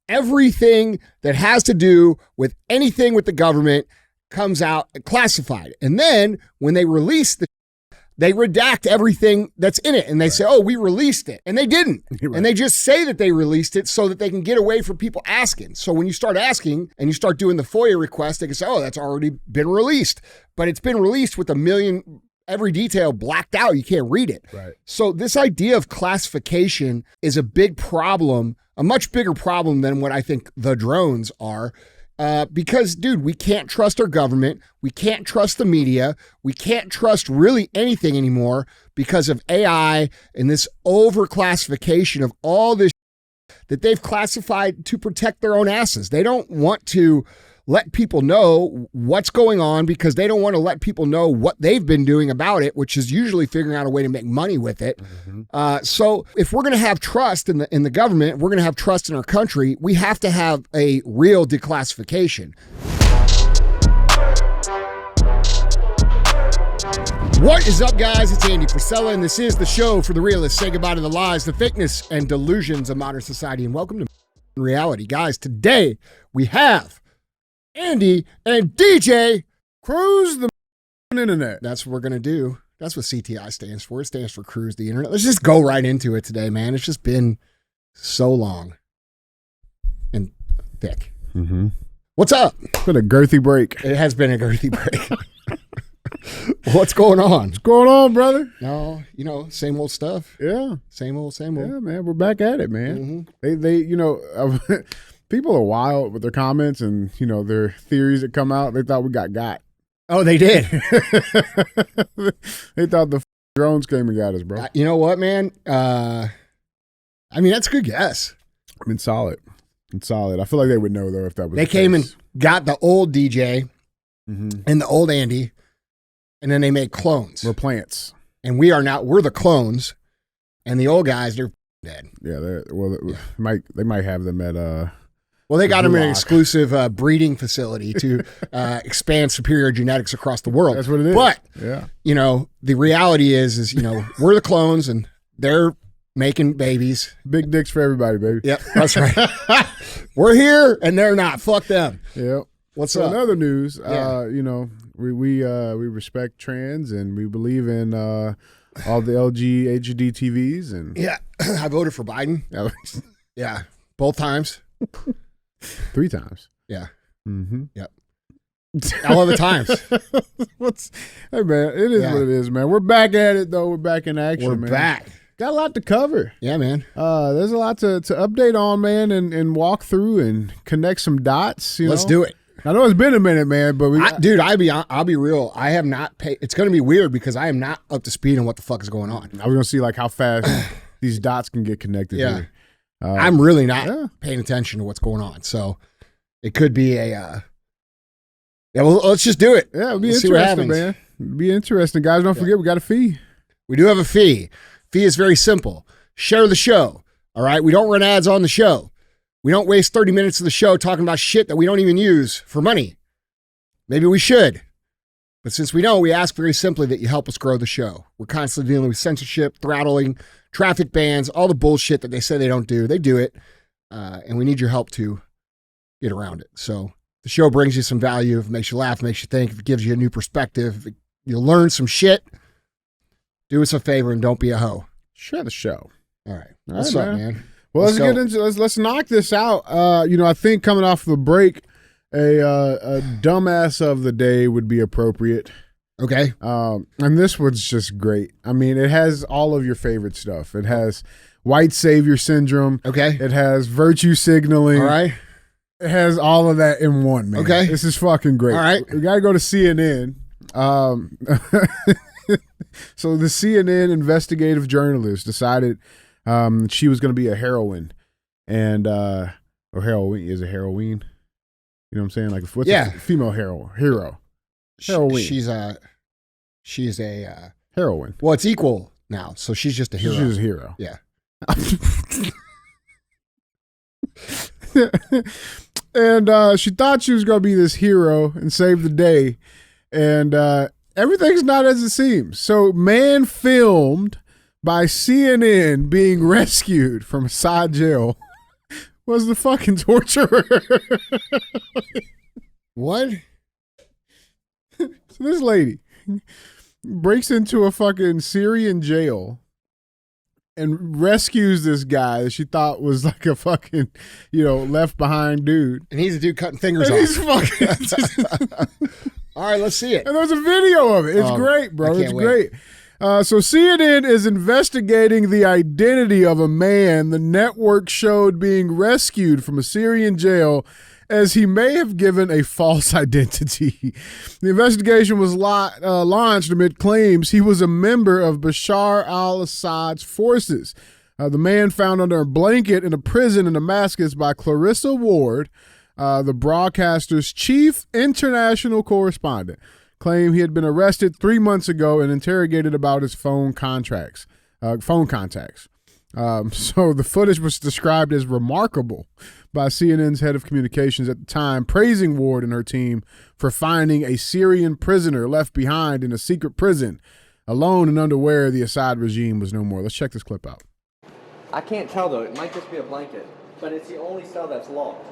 everything that has to do with anything with the government comes out classified. And then when they release they redact everything that's in it and they say, oh, we released it. And they didn't. Right. And they just say that they released it so that they can get away from people asking. So when you start asking and you start doing the FOIA request, they can say, oh, that's already been released. But it's been released with every detail blacked out. You can't read it. Right. So this idea of classification is a big problem, a much bigger problem than what I think the drones are. Because, dude, we can't trust our government. We can't trust the media. We can't trust really anything anymore because of AI and this overclassification of all this that they've classified to protect their own asses. They don't want to let people know what's going on because they don't want to let people know what they've been doing about it, which is usually figuring out a way to make money with it. Mm-hmm. So if we're going to have trust in the government, we're going to have trust in our country, we have to have a real declassification. What is up, guys? It's Andy Frisella, and this is the show for the realists. Say goodbye to the lies, the fakeness, and delusions of modern society, and welcome to reality. Guys, today we have Andy and DJ Cruise the internet. That's what we're going to do. That's what CTI stands for. It stands for Cruise the Internet. Let's just go right into it today, man. It's just been so long and thick. Mm-hmm. What's up? It's been a girthy break. It has been a girthy break. What's going on? What's going on, brother? No, same old stuff. Yeah. Same old. Yeah, man. We're back at it, man. Mm-hmm. They people are wild with their comments and, their theories that come out. They thought we got. Oh, they did. They thought the drones came and got us, bro. You know what, man? That's a good guess. Solid. It's solid. I feel like they would know, though, if that was They came and got the old DJ and the old Andy, and then they made clones. We're plants. And we're the clones, and the old guys, they're dead. Yeah, they might have them at... Well, they got them in an exclusive breeding facility to expand superior genetics across the world. That's what it is. But, yeah. The reality is we're the clones and they're making babies. Big dicks for everybody, baby. Yep, that's right. We're here and they're not. Fuck them. Yep. What's up? In other news, Yeah. we respect trans and we believe in all the LGHD TVs. And yeah, I voted for Biden. Yeah, both times. 3 times. Yeah. Mm-hmm. Yep. All of the times. Hey, man, it is what it is, man. We're back at it, though. We're back in action, We're man. back. Got a lot to cover. Yeah, man. There's a lot to update on, man, and walk through and connect some dots. Let's do it. I know it's been a minute, man, but I'll be real. I have not paid. It's going to be weird because I am not up to speed on what the fuck is going on. I was going to see how fast these dots can get connected. Yeah. Here. I'm really not paying attention to what's going on. So it could be well, let's just do it. Yeah, it'll be interesting, man. It'll be interesting. Guys, don't forget, we got a fee. We do have a fee. Fee is very simple. Share the show. All right. We don't run ads on the show. We don't waste 30 minutes of the show talking about shit that we don't even use for money. Maybe we should. But since we don't, we ask very simply that you help us grow the show. We're constantly dealing with censorship, throttling, traffic bans, all the bullshit that they say they don't do. They do it. And we need your help to get around it. So the show brings you some value. If it makes you laugh, makes you think, if it gives you a new perspective, if you'll learn some shit, do us a favor and don't be a hoe. Share the show. All right. What's up, man? Well, let's knock this out. I think coming off the break, a dumbass of the day would be appropriate. Okay. And this one's just great. It has all of your favorite stuff. It has white savior syndrome. Okay. It has virtue signaling. All right. It has all of that in one, man. Okay. This is fucking great. All right. We got to go to CNN. So the CNN investigative journalist decided she was going to be a heroine, and or heroine is a heroine. You know what I'm saying? What's a female hero? Heroine. She's a heroine. Well, it's equal now, so she's just a hero. She's a hero. Yeah. And she thought she was going to be this hero and save the day, and everything's not as it seems. So, man filmed by CNN being rescued from a side jail was the fucking torturer. What? So this lady breaks into a fucking Syrian jail and rescues this guy that she thought was like a fucking, left behind dude. And he's a dude cutting fingers And off. he's fucking. All right, let's see it. And there's a video of it. It's great, bro. It's great. So CNN is investigating the identity of a man the network showed being rescued from a Syrian jail as he may have given a false identity. The investigation was launched amid claims he was a member of Bashar al-Assad's forces. The man found under a blanket in a prison in Damascus by Clarissa Ward, the broadcaster's chief international correspondent, claimed he had been arrested 3 months ago and interrogated about his phone contacts. So the footage was described as remarkable by CNN's head of communications at the time, praising Ward and her team for finding a Syrian prisoner left behind in a secret prison, alone and unaware the Assad regime was no more. Let's check this clip out. I can't tell though, it might just be a blanket, but it's the only cell that's locked.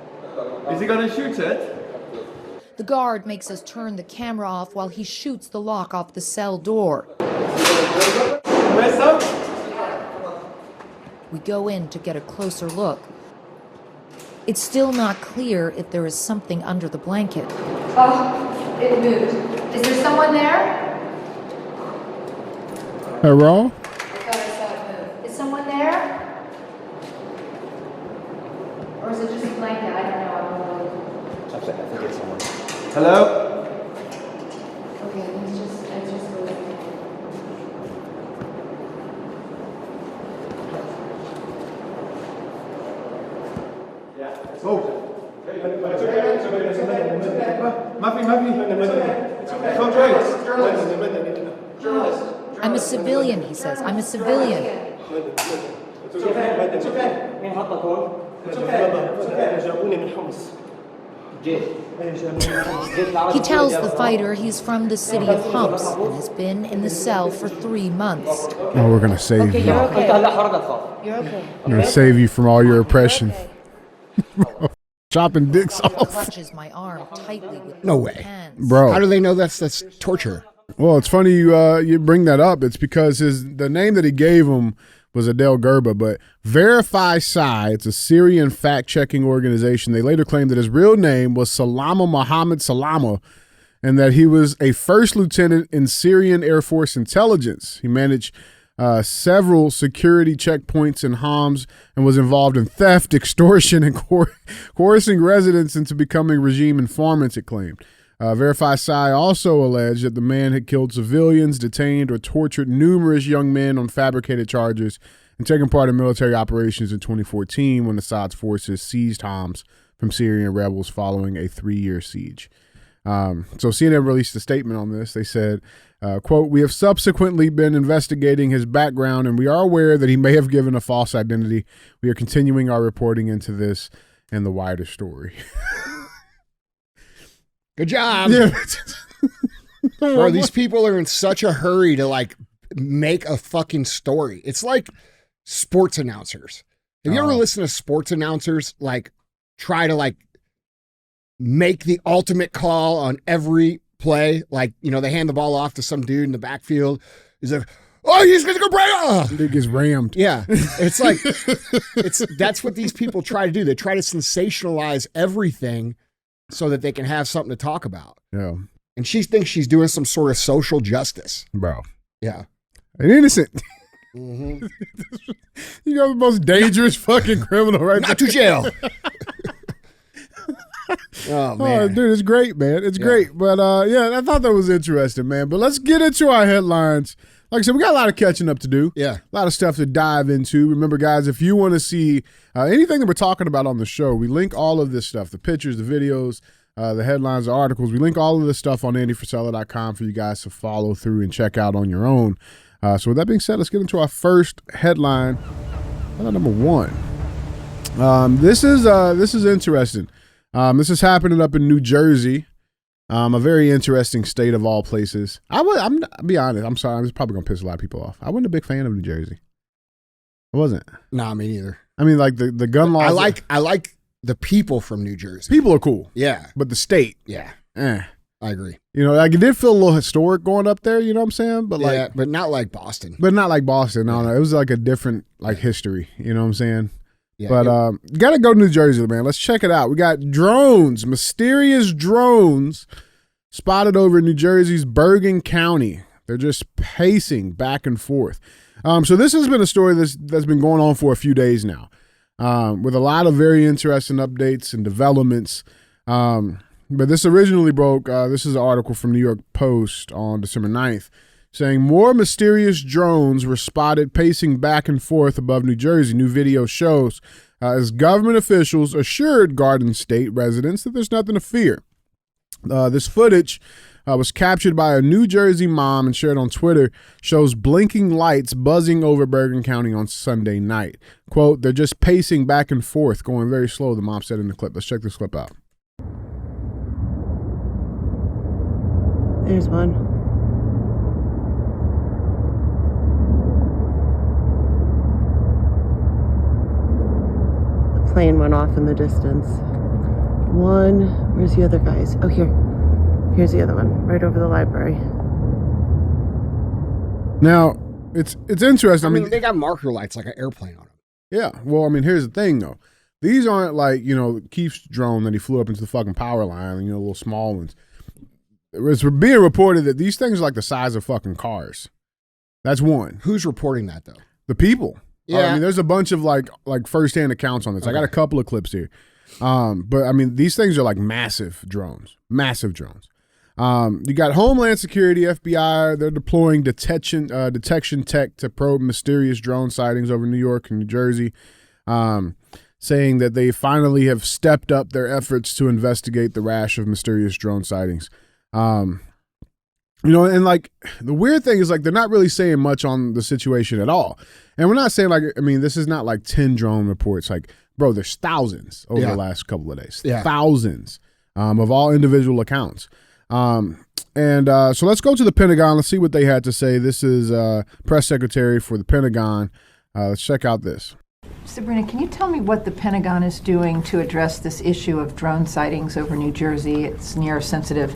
Is he gonna shoot it? The guard makes us turn the camera off while he shoots the lock off the cell door. We go in to get a closer look. It's still not clear if there is something under the blanket. Oh, it moved. Is there someone there? Hello? I thought I saw it move. Is someone there? Or is it just a blanket? I don't know. I think it's someone. Hello? Okay, it's just I'm a civilian, he says. I'm a civilian. He tells the fighter he's from the city of Homs and has been in the cell for 3 months. Oh, we're going to save you. You're okay. You're okay. We're going to save you from all your oppression. Okay. Chopping dicks off. Clutches my arm tightly with No both way. hands. Bro. How do they know that's torture? Well, it's funny you bring that up. It's because the name that he gave him was Adel Gerba, but Verify Psi, it's a Syrian fact-checking organization. They later claimed that his real name was Salama Mohammed Salama and that he was a first lieutenant in Syrian Air Force intelligence. He managed several security checkpoints in Homs and was involved in theft, extortion, and coercing residents into becoming regime informants, it claimed. Verify Psi also alleged that the man had killed civilians, detained or tortured numerous young men on fabricated charges, and taken part in military operations in 2014 when Assad's forces seized Homs from Syrian rebels following a 3-year siege. So CNN released a statement on this. They said, quote, "We have subsequently been investigating his background and we are aware that he may have given a false identity. We are continuing our reporting into this and the wider story." Good job. Yeah. Bro, these people are in such a hurry to make a fucking story. It's like sports announcers. Have you ever listened to sports announcers try to make the ultimate call on every play? They hand the ball off to some dude in the backfield. He's like, "Oh, he's gonna go break." It gets rammed. Yeah. It's that's what these people try to do. They try to sensationalize everything so that they can have something to talk about. Yeah. And she thinks she's doing some sort of social justice. Bro. Yeah. And innocent. Mm-hmm. You got the most dangerous fucking criminal right Not to jail. Oh, man. Oh, dude, it's great, man. It's great. But, I thought that was interesting, man. But let's get into our headlines. Like I said, we got a lot of catching up to do. Yeah. A lot of stuff to dive into. Remember, guys, if you want to see anything that we're talking about on the show, we link all of this stuff, the pictures, the videos, the headlines, the articles. We link all of this stuff on AndyFrisella.com for you guys to follow through and check out on your own. So with that being said, let's get into our first headline. Number one. This is interesting. This is happening up in New Jersey. A very interesting state of all places. I'll be honest. I'm sorry. I'm probably gonna piss a lot of people off. I wasn't a big fan of New Jersey. I wasn't. Nah, me neither. I mean, like the gun laws. I like the people from New Jersey. People are cool. Yeah. But the state. Yeah. Eh. I agree. You know, like it did feel a little historic going up there, you know what I'm saying? But Yeah, like but not like Boston. But not like Boston. No, no. It was like a different like history, you know what I'm saying? Yeah, but gotta go to New Jersey, man. Let's check it out. We got drones, mysterious drones spotted over New Jersey's Bergen County. They're just pacing back and forth. So this has been a story that's been going on for a few days now, with a lot of very interesting updates and developments. But this originally broke, this is an article from New York Post on December 9th, saying more mysterious drones were spotted pacing back and forth above New Jersey. New video shows as government officials assured Garden State residents that there's nothing to fear. This footage was captured by a New Jersey mom and shared on Twitter, shows blinking lights buzzing over Bergen County on Sunday night. Quote, they're just pacing back and forth, going very slow, the mom said in the clip. Let's check this clip out. There's one. The plane went off in the distance. One. Where's the other guys? Oh, here. Here's the other one, right over the library. Now, it's interesting. I mean, they got marker lights like an airplane on them. Yeah. Well, I mean, here's the thing, though. These aren't like, you know, Keith's drone that he flew up into the fucking power line, you know, little small ones. It's being reported that these things are like the size of fucking cars. That's one. Who's reporting that, though? The people. Yeah. I mean, there's a bunch of like firsthand accounts on this. Okay. I got a couple of clips here. But I mean, these things are like massive drones. Massive drones. You got Homeland Security, FBI. They're deploying detection tech to probe mysterious drone sightings over New York and New Jersey, saying that they finally have stepped up their efforts to investigate the rash of mysterious drone sightings. You know, and like the weird thing is like they're not really saying much on the situation at all. And we're not saying like, I mean, this is not like 10 drone reports. Like, bro, there's thousands over the last couple of days. Yeah. Thousands of all individual accounts. So let's go to the Pentagon. Let's see what they had to say. This is press secretary for the Pentagon. Let's check out this. Sabrina, can you tell me what the Pentagon is doing to address this issue of drone sightings over New Jersey? It's near sensitive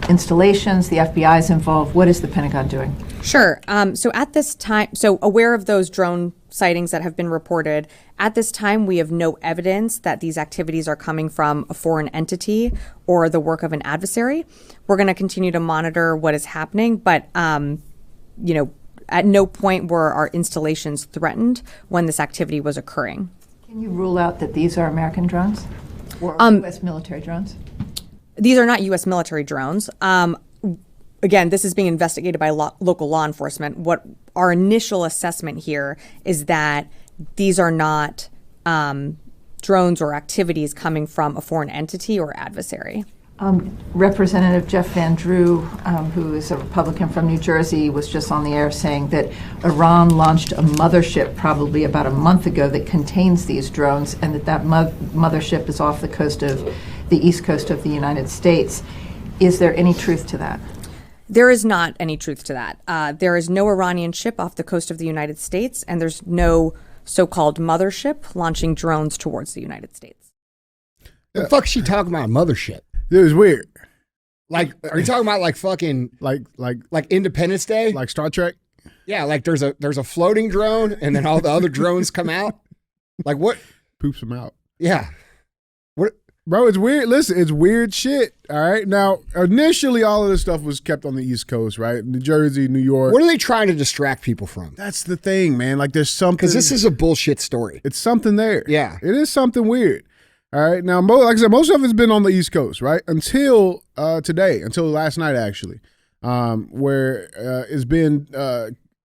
installations. The FBI is involved. What is the Pentagon doing? Sure. So at this time, aware of those drone sightings that have been reported, at this time we have no evidence that these activities are coming from a foreign entity or the work of an adversary. We're going to continue to monitor what is happening, but you know, at no point were our installations threatened when this activity was occurring. Can you rule out that these are American drones or U.S. military drones? These are not U.S. military drones. Again, this is being investigated by local law enforcement. What our initial assessment here is that these are not drones or activities coming from a foreign entity or adversary. Representative Jeff Van Drew, who is a Republican from New Jersey, was just on the air saying that Iran launched a mothership probably about a month ago that contains these drones, and that mothership is off the coast of the east coast of the United States. Is there any truth to that? There is not any truth to that. There is no Iranian ship off the coast of the United States, and there's no so-called mothership launching drones towards the United States. The fuck is she talking about, mothership? It was weird. Like, are you talking about like fucking like Independence Day? Like Star Trek? Yeah, like there's a floating drone and then all the other drones come out. Like what? Poops them out. Yeah. What? Bro, it's weird. Listen, it's weird shit. All right. Now, initially, all of this stuff was kept on the East Coast, right? New Jersey, New York. What are they trying to distract people from? That's the thing, man. Like, there's something. Because this is a bullshit story. It's something there. Yeah. It is something weird. All right. Now, like I said, most of it's been on the East Coast, right? Until today, until last night, actually, where it's been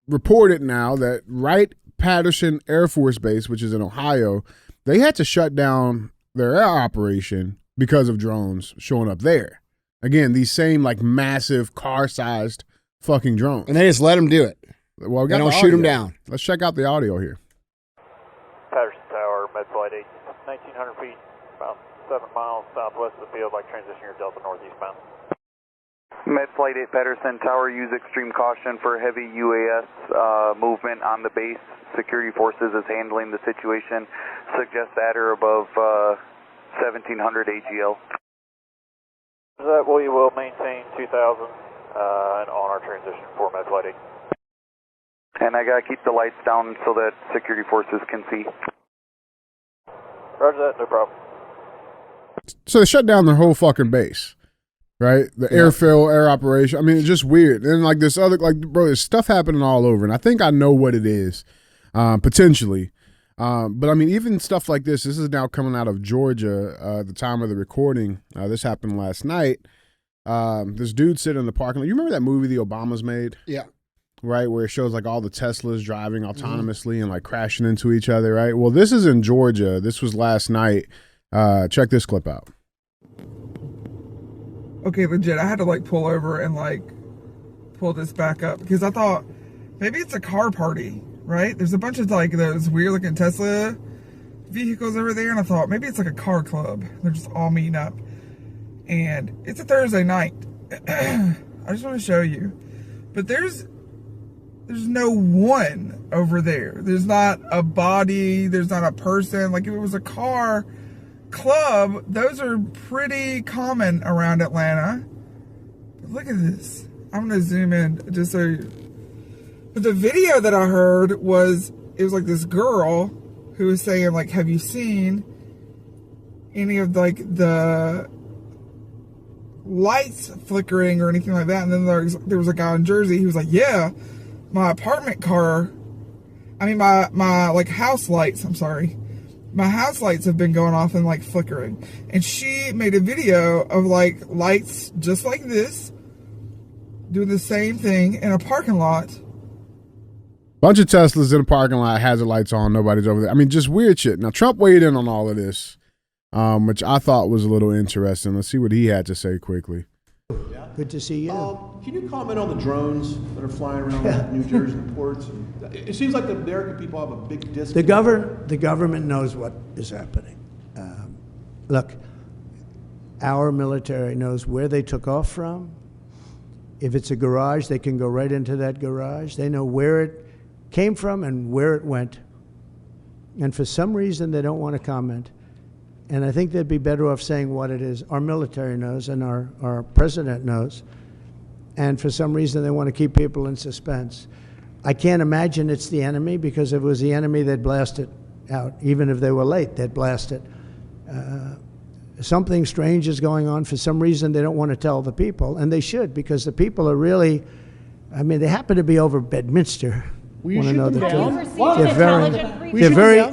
reported now that Wright-Patterson Air Force Base, which is in Ohio, they had to shut down their air operation because of drones showing up there. Again, these same like massive car-sized fucking drones. And they just let them do it. Well, they don't shoot them down. Let's check out the audio here. Patterson Tower, med flight 1900 feet, about 7 miles southwest of the field, like transition your Delta northeastbound. Med Flight 8 Patterson Tower, use extreme caution for heavy UAS movement on the base. Security forces is handling the situation. Suggest at or above 1700 AGL. That we will maintain 2000 and on our transition for Med Flight 8. And I gotta keep the lights down so that security forces can see. Roger that, no problem. So they shut down the whole fucking base, right? The airfield, air operation. I mean, it's just weird. And like this other, like, bro, there's stuff happening all over. And I think I know what it is, potentially. But I mean, even stuff like this is now coming out of Georgia at the time of the recording. This happened last night. This dude sitting in the parking lot. You remember that movie the Obamas made? Yeah. Right, where it shows like all the Teslas driving autonomously and like crashing into each other, right? Well, this is in Georgia. This was last night. Check this clip out. Okay, legit, I had to like pull over and like pull this back up because I thought maybe it's a car party, right? There's a bunch of like those weird looking Tesla vehicles over there, and I thought maybe it's like a car club. They're just all meeting up. And it's a Thursday night. I just want to show you. But there's no one over there. There's not a body. There's not a person. Like if it was a car club, those are pretty common around Atlanta. But look at this. I'm going to zoom in just so you. But the video that I heard was, it was like this girl who was saying like, have you seen any of like the lights flickering or anything like that? And then there was a guy in Jersey who was like, yeah, my apartment car, I mean, my like house lights, I'm sorry. My house lights have been going off and like flickering. And she made a video of like lights just like this, doing the same thing in a parking lot. Bunch of Teslas in a parking lot, hazard lights on, nobody's over there. I mean, just weird shit. Now, Trump weighed in on all of this, which I thought was a little interesting. Let's see what he had to say quickly. Yeah. Good to see you. Can you comment on the drones that are flying around New Jersey and the ports? It seems like the American people have a big disconnect. The government knows what is happening. Look, our military knows where they took off from. If it's a garage, they can go right into that garage. They know where it came from and where it went. And for some reason, they don't want to comment. And I think they'd be better off saying what it is. Our military knows and our president knows. And for some reason, they want to keep people in suspense. I can't imagine it's the enemy, because if it was the enemy, they'd blast it out. Even if they were late, they'd blast it. Something strange is going on. For some reason, they don't want to tell the people, and they should, because the people are really, I mean, they happen to be over Bedminster. Want to know the truth?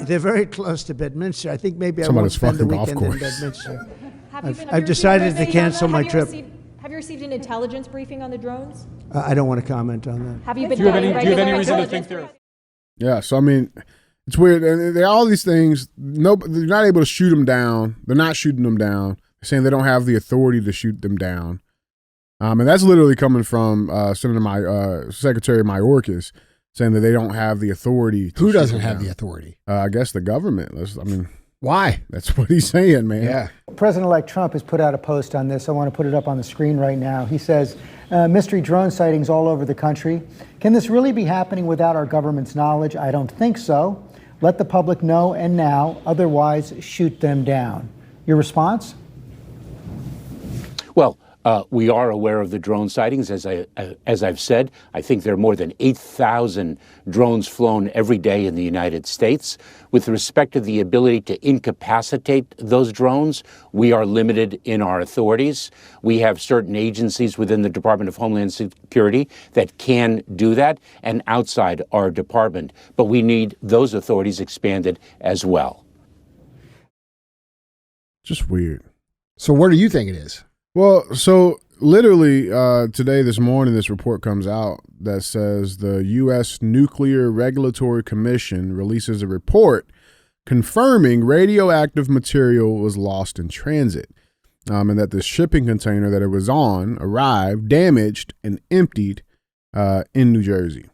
They're very close to Bedminster. I think maybe I won't spend the weekend in Bedminster. I've decided to cancel my trip. Have you received an intelligence briefing on the drones? I don't want to comment on that. Have you been? Do you have any reason to think they're? Yeah, so I mean, it's weird, and there are all these things. No, they're not able to shoot them down. They're not shooting them down. They're saying they don't have the authority to shoot them down, and that's literally coming from Secretary Mayorkas, saying that they don't have the authority. Who doesn't have the authority? I guess the government. Why? That's what he's saying, man. Yeah. President-elect Trump has put out a post on this. I want to put it up on the screen right now. He says, mystery drone sightings all over the country. Can this really be happening without our government's knowledge? I don't think so. Let the public know, and now, otherwise shoot them down. Your response? Well, we are aware of the drone sightings. As I've said, I think there are more than 8,000 drones flown every day in the United States. With respect to the ability to incapacitate those drones, we are limited in our authorities. We have certain agencies within the Department of Homeland Security that can do that, and outside our department. But we need those authorities expanded as well. Just weird. So what do you think it is? Well, so literally today, this morning, this report comes out that says the U.S. Nuclear Regulatory Commission releases a report confirming radioactive material was lost in transit, and that the shipping container that it was on arrived damaged and emptied in New Jersey.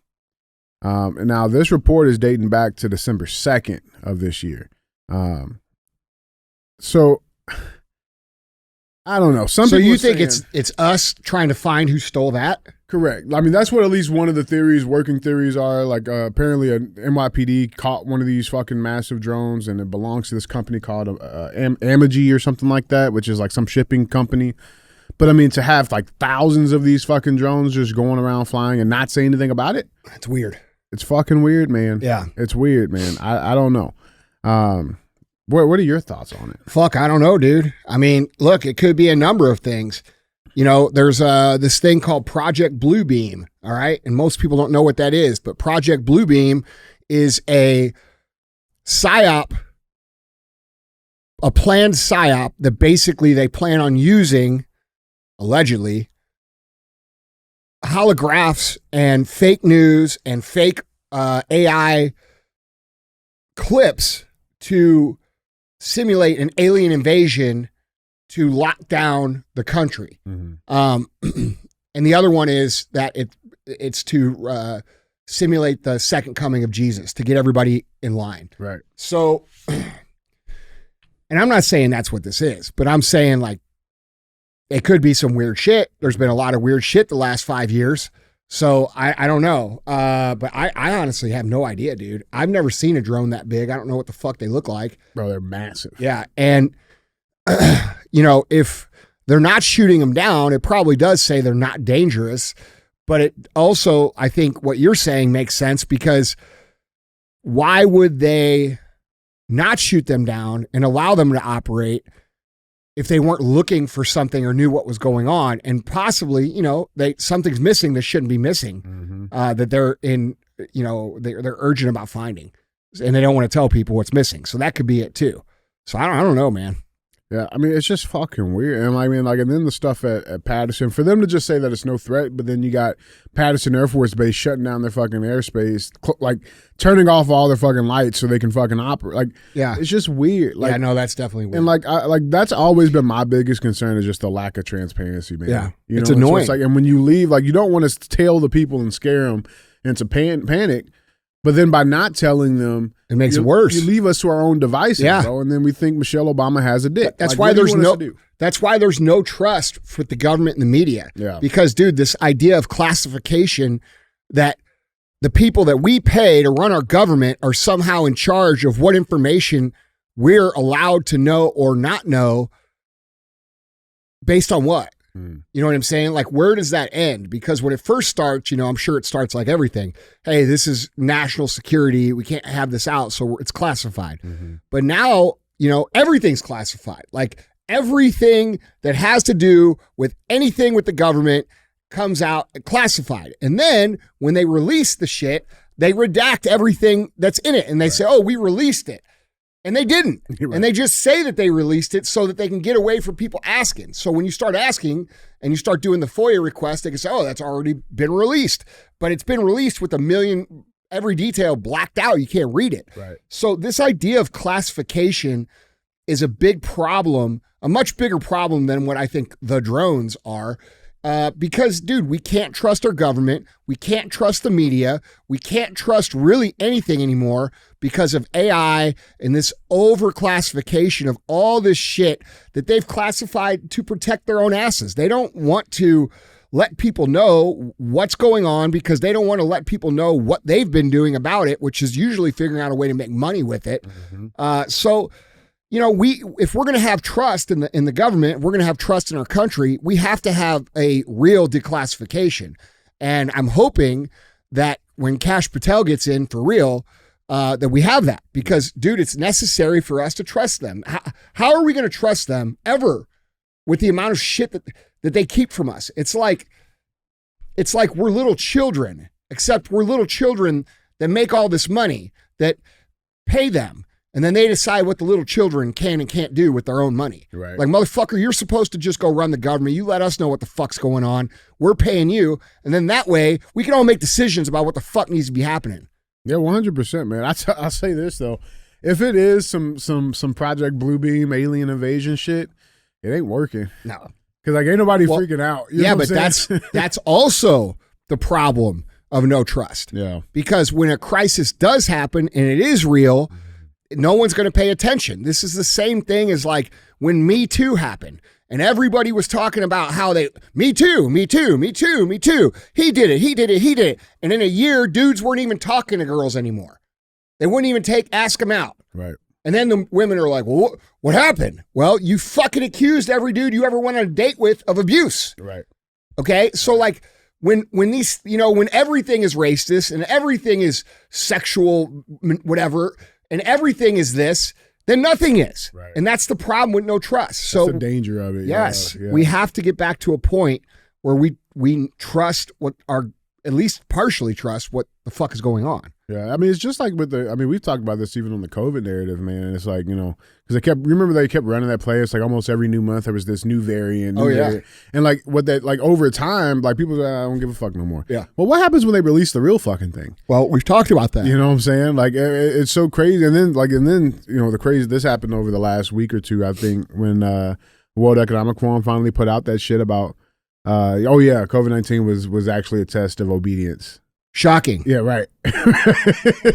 And now this report is dating back to December 2nd of this year. So I don't know. So you think it's us trying to find who stole that? Correct. I mean, that's what at least one of the theories, working theories are. Like apparently NYPD caught one of these fucking massive drones, and it belongs to this company called Amagi or something like that, which is like some shipping company. But I mean, to have like thousands of these fucking drones just going around flying and not say anything about it, it's weird. It's fucking weird, man. Yeah, it's weird, man. I don't know. What are your thoughts on it? Fuck, I don't know, dude. I mean, look, it could be a number of things. You know, there's this thing called Project Bluebeam, all right? And most people don't know what that is, but Project Bluebeam is a psyop, a planned psyop that basically they plan on using, allegedly, holographs and fake news and fake AI clips to simulate an alien invasion to lock down the country. And the other one is that it's to simulate the second coming of Jesus, to get everybody in line. Right. So, and I'm not saying that's what this is, but I'm saying like it could be some weird shit. There's been a lot of weird shit the last 5 years. So I don't know. But I honestly have no idea, dude. I've never seen a drone that big. I don't know what the fuck they look like. Bro, they're massive. Yeah. And, you know, if they're not shooting them down, it probably does say they're not dangerous. But it also, I think what you're saying makes sense, because why would they not shoot them down and allow them to operate if they weren't looking for something or knew what was going on? And possibly, you know, something's missing that shouldn't be missing, that they're in, you know, they're urgent about finding, and they don't want to tell people what's missing. So that could be it too. So I don't know, man. Yeah, I mean, it's just fucking weird. And I mean, like, and then the stuff at Patterson, for them to just say that it's no threat, but then you got Patterson Air Force Base shutting down their fucking airspace, like turning off all their fucking lights so they can fucking operate. Like, yeah, it's just weird. Like, yeah, no, that's definitely weird. And like, that's always been my biggest concern, is just the lack of transparency, man. Yeah, you know, it's annoying. So it's like, and when you leave, like, you don't want to tell the people and scare them into panic. But then by not telling them, it makes it worse. You leave us to our own devices, bro, and then we think Michelle Obama has a dick. That's like, why that's why there's no trust with the government and the media. Yeah. Because, dude, this idea of classification, that the people that we pay to run our government are somehow in charge of what information we're allowed to know or not know, based on what? You know what I'm saying? Like, where does that end? Because when it first starts, you know, I'm sure it starts like everything. Hey, this is national security. We can't have this out, so it's classified. But now, you know, everything's classified. Like, everything that has to do with anything with the government comes out classified. And then when they release the shit, they redact everything that's in it. And they say, oh, we released it. And they didn't. Right. And they just say that they released it so that they can get away from people asking. So when you start asking and you start doing the FOIA request, they can say, oh, that's already been released. But it's been released with every detail blacked out. You can't read it. Right. So this idea of classification is a big problem, a much bigger problem than what I think the drones are. Because, dude, we can't trust our government. We can't trust the media. We can't trust really anything anymore because of AI and this overclassification of all this shit that they've classified to protect their own asses. They don't want to let people know what's going on because they don't want to let people know what they've been doing about it, which is usually figuring out a way to make money with it. So, you know, if we're going to have trust in the government, we're going to have trust in our country, we have to have a real declassification. And I'm hoping that when Kash Patel gets in for real, that we have that, because, dude, it's necessary for us to trust them. How are we going to trust them ever with the amount of shit that they keep from us? It's like we're little children, except we're little children that make all this money, that pay them. And then they decide what the little children can and can't do with their own money. Right. Like, motherfucker, you're supposed to just go run the government. You let us know what the fuck's going on. We're paying you. And then that way we can all make decisions about what the fuck needs to be happening. Yeah, 100%, man. I'll say this, though. If it is some Project Bluebeam alien invasion shit, it ain't working. No. Because, like, ain't nobody freaking out. You know but that's also the problem of no trust. Yeah. Because when a crisis does happen and it is real, no one's going to pay attention. This is the same thing as like when Me Too happened. And everybody was talking about how me too. He did it. And in a year, dudes weren't even talking to girls anymore. They wouldn't even ask them out. Right. And then the women are like, well, what happened? Well, you fucking accused every dude you ever went on a date with of abuse. Right. Okay. So like when these, when everything is racist and everything is sexual, whatever, and everything is this, then nothing is. Right. And that's the problem with no trust. So that's the danger of it. Yes. Yeah. We have to get back to a point where we trust at least partially trust what the fuck is going on. Yeah. I mean, it's just like we've talked about this even on the COVID narrative, man. And it's like, because they kept running that play. It's like almost every new month there was this new variant. Variant. And like over time, like people say, I don't give a fuck no more. Yeah. Well, what happens when they release the real fucking thing? Well, we've talked about that. You know what I'm saying? Like it's so crazy. And then the crazy, this happened over the last week or two, I think, when World Economic Forum finally put out that shit about, COVID-19 was actually a test of obedience. Shocking. Yeah, right.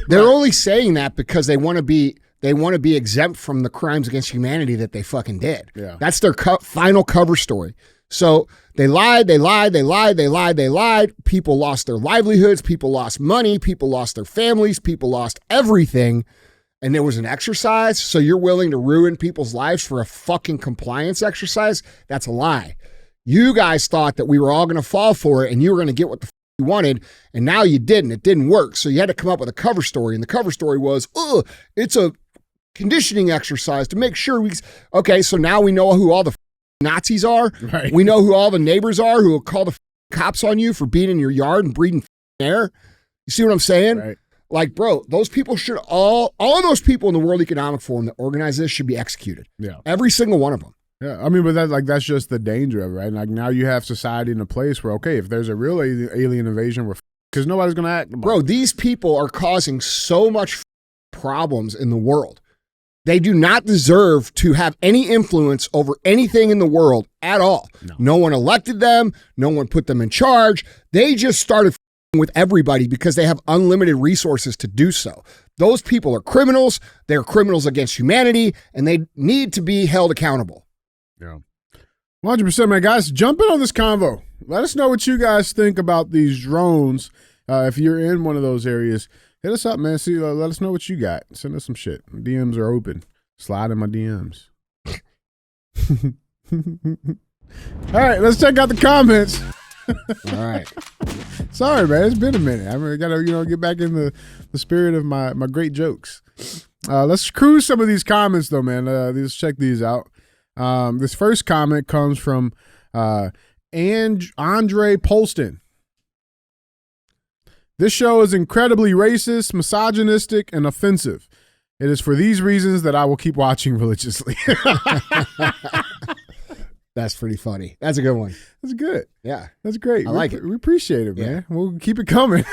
They're only saying that because they want to be exempt from the crimes against humanity that they fucking did. Yeah. That's their final cover story. So they lied. People lost their livelihoods. People lost money. People lost their families. People lost everything. And there was an exercise. So you're willing to ruin people's lives for a fucking compliance exercise? That's a lie. You guys thought that we were all going to fall for it and you were going to get what the you wanted, and now you didn't. It didn't work. So you had to come up with a cover story, and the cover story was, it's a conditioning exercise to make sure okay, so now we know who all the Nazis are. Right. We know who all the neighbors are who will call the cops on you for being in your yard and breathing air. You see what I'm saying? Right. Like, bro, those people should all of those people in the World Economic Forum that organize this should be executed. Yeah. Every single one of them. Yeah, I mean, but that's just the danger of it, right? Like now you have society in a place where, okay, if there's a real alien invasion, because nobody's going to act about it. These people are causing so much problems in the world. They do not deserve to have any influence over anything in the world at all. No one elected them. No one put them in charge. They just started with everybody because they have unlimited resources to do so. Those people are criminals. They're criminals against humanity, and they need to be held accountable. Yeah. 100%, man. Guys, jump in on this convo. Let us know what you guys think about these drones. If you're in one of those areas, hit us up, man. See, let us know what you got. Send us some shit. DMs are open. Slide in my DMs. All right, let's check out the comments. All right. Sorry, man. It's been a minute. I got to, get back in the spirit of my great jokes. Let's cruise some of these comments, though, man. Let's check these out. This first comment comes from Andre Polston. This show is incredibly racist, misogynistic, and offensive. It is for these reasons that I will keep watching religiously. That's pretty funny. That's a good one. That's good. Yeah. That's great. I like it. We appreciate it, man. Yeah. We'll keep it coming.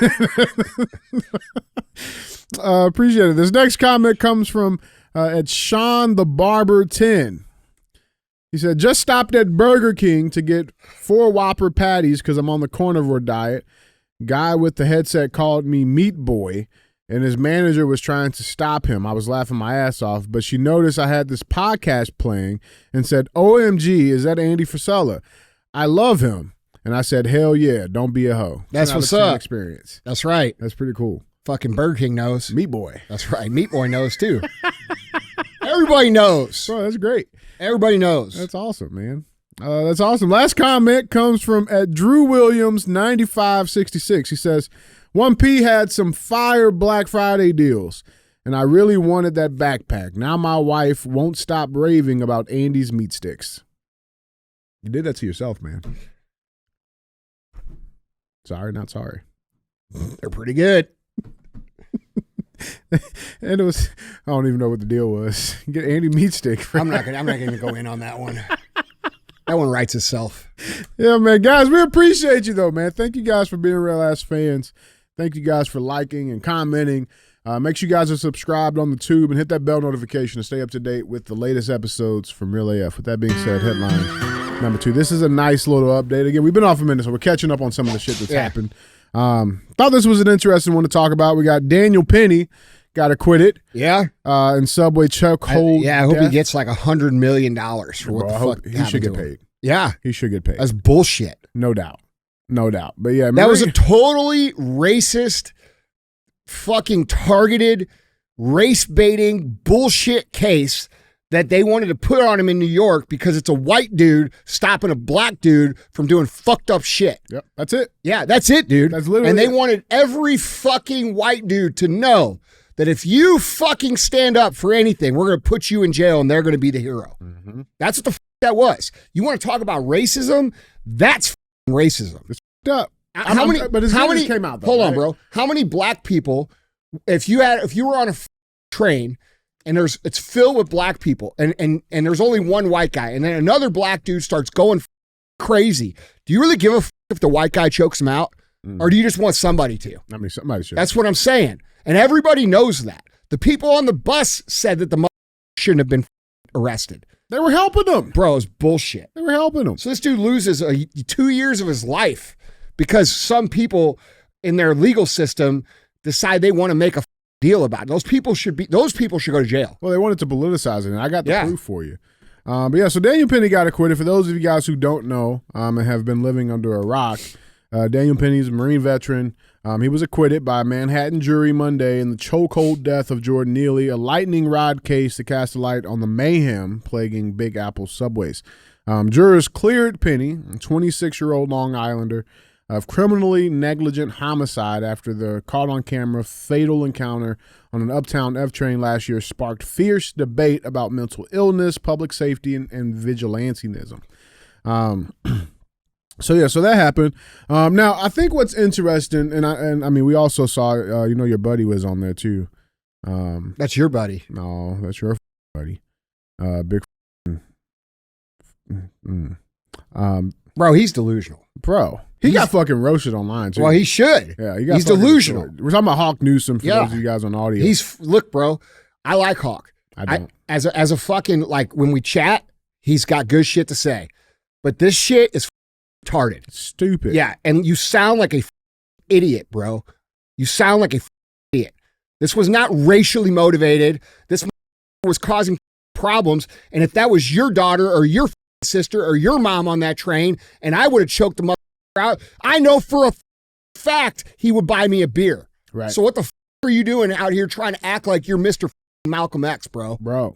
Appreciate it. This next comment comes from at Sean the Barber 10. He said, just stopped at Burger King to get 4 Whopper patties because I'm on the carnivore diet. Guy with the headset called me Meat Boy, and his manager was trying to stop him. I was laughing my ass off, but she noticed I had this podcast playing and said, OMG, is that Andy Frisella? I love him. And I said, hell yeah, don't be a hoe. That's what's up. Experience. That's right. That's pretty cool. Fucking Burger King knows. Meat Boy. That's right. Meat Boy knows too. Everybody knows. Bro, that's great. Everybody knows. That's awesome, man. That's awesome. Last comment comes from at Drew Williams 9566. He says, 1P had some fire Black Friday deals, and I really wanted that backpack. Now my wife won't stop raving about Andy's meat sticks. You did that to yourself, man. Sorry, not sorry. They're pretty good. And it was, I don't even know what the deal was. Get Andy meat stick. I'm not gonna go in on that one. That one writes itself. Yeah, man. Guys, we appreciate you, though, man. Thank you guys for being real ass fans. Thank you guys for liking and commenting. Make sure you guys are subscribed on the tube and hit that bell notification to stay up to date with the latest episodes from Real AF. With that being said, headline number 2. This is a nice little update. Again, we've been off a minute, so we're catching up on some of the shit that's happened. Thought this was an interesting one to talk about. We got Daniel Penny got acquitted. Yeah. In subway chokehold. I hope he death. gets like $100 million for what the fuck he should get happened to him. paid. Yeah. He should get paid. That's bullshit. No doubt. No doubt. But yeah, that was a totally racist, fucking targeted, race baiting bullshit case that they wanted to put on him in New York because it's a white dude stopping a black dude from doing fucked up shit. Yep, that's it. Yeah, that's it, dude. That's literally And they it. wanted every fucking white dude to know that if you fucking stand up for anything, we're going to put you in jail and they're going to be the hero. Mm-hmm. That's what the that was. You want to talk about racism? That's racism. It's up. How many? But his how many came out. Though, hold on, right? bro. How many black people? If you were on a train and it's filled with black people and there's only one white guy and then another black dude starts going crazy, do you really give a if the white guy chokes him out, or do you just want somebody to? I mean, somebody should. That's what I'm saying, and everybody knows that. The people on the bus said that the shouldn't have been arrested. They were helping him. Bro, it's bullshit. They were helping him. So this dude loses 2 years of his life because some people in their legal system decide they want to make a deal about it. Those people should go to jail. Well, they wanted to politicize it, and I got the proof for you. But yeah, so Daniel Penny got acquitted. For those of you guys who don't know and have been living under a rock, Daniel Penny's a Marine veteran. He was acquitted by a Manhattan jury Monday in the chokehold death of Jordan Neely, a lightning rod case that cast a light on the mayhem plaguing Big Apple subways. Jurors cleared Penny, a 26-year-old Long Islander, of criminally negligent homicide after the caught-on-camera fatal encounter on an uptown F train last year sparked fierce debate about mental illness, public safety, and vigilantism. So that happened. Now I think what's interesting, and I mean we also saw, your buddy was on there too. That's your buddy. No, that's your buddy. Big. Bro, he's delusional. Bro, he got fucking roasted online too. Well, he should. Yeah, he got. He's delusional. Destroyed. We're talking about Hawk Newsom for those of you guys on audio. Look, bro. I like Hawk. I don't. As a fucking, like, when we chat, he's got good shit to say, but this shit is retarded. It's stupid. Yeah, and you sound like a idiot, bro. You sound like a idiot. This was not racially motivated. This was causing problems, and if that was your daughter or your sister or your mom on that train, and I would have choked the mother out, I know for a fact he would buy me a beer. Right. So what the are you doing out here trying to act like you're Mr. Malcolm X, bro? Bro.